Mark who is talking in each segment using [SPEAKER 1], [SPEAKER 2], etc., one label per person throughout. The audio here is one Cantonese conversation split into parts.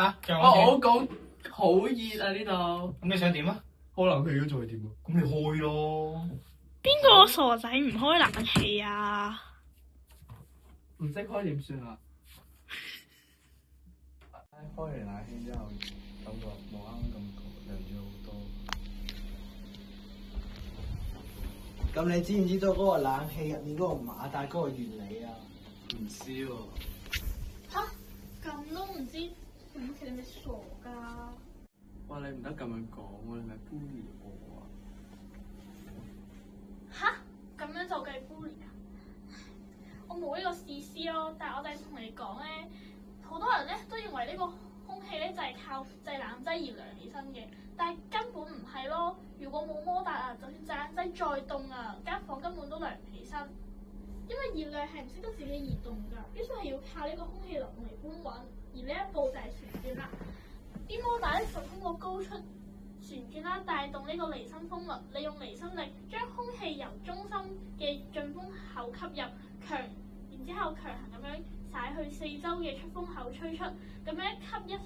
[SPEAKER 1] 啊？
[SPEAKER 2] 我講好熱啊呢度，
[SPEAKER 1] 咁你想點啊？
[SPEAKER 2] 開冷氣都仲係點啊？
[SPEAKER 1] 咁你開咯。
[SPEAKER 3] 邊個傻仔唔開冷氣啊？
[SPEAKER 2] 唔識開點算啊？開完冷氣之後，感覺冇啱啱咁涼咗好多。
[SPEAKER 4] 咁你知唔知道嗰個冷氣入面嗰個馬達嗰個原理啊？
[SPEAKER 2] 唔知喎。
[SPEAKER 3] 吓？咁都唔知？咁其實你咪傻㗎？
[SPEAKER 2] 哇！你唔得咁樣講喎，你咪 bully 我啊！
[SPEAKER 3] 吓？咁樣就計 bully 啊？我冇呢個試師咯，但係我就係同你講咧，好多人咧都認為呢個空氣咧就係靠製冷劑而涼起身嘅，但係根本唔係咯。如果冇摩打啊，就算製冷劑再凍啊，間房根本都涼唔起身。因為熱量係唔識得自己移動㗎，必須係要靠呢個空氣流動嚟搬運，而呢一步就係旋轉啦。啲摩打咧就通過高速旋轉啦，帶動呢個離心風輪，利用離心力將空氣由中心嘅進風口吸入，然之後強行咁樣灑去四周嘅出風口吹出，咁樣一吸一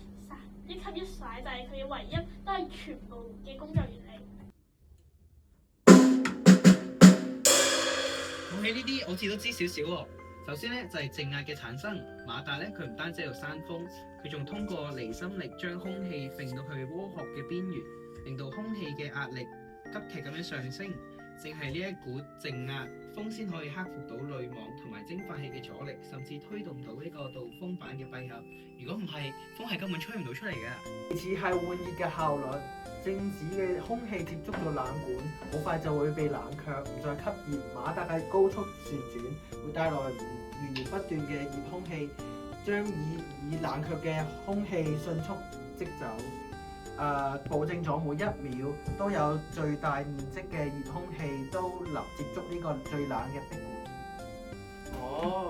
[SPEAKER 3] 灑就係佢嘅唯一，都係全部嘅工作原理。
[SPEAKER 5] 講起呢啲，我好似都知少少喎。首先咧就係靜壓嘅產生，馬達咧佢唔單止喺度扇風，佢仲通過離心力將空氣揈到去渦殼嘅邊緣，令到空氣嘅壓力急劇咁樣上升。正係呢一股靜壓風先可以克服到濾網同埋蒸發器嘅阻力，甚至推動到呢個導風板嘅閉合。如果唔係，風係根本吹唔到出嚟嘅。
[SPEAKER 4] 其次係換熱嘅效率，靜止嘅空氣接觸到冷管，好快就會被冷卻，唔再吸熱。馬達嘅高速旋轉會帶來源源不斷嘅熱空氣，將已冷卻嘅空氣迅速即走。保證咗每一秒都有最大面積嘅熱空氣都接觸呢個最冷嘅壁管。
[SPEAKER 2] 哦，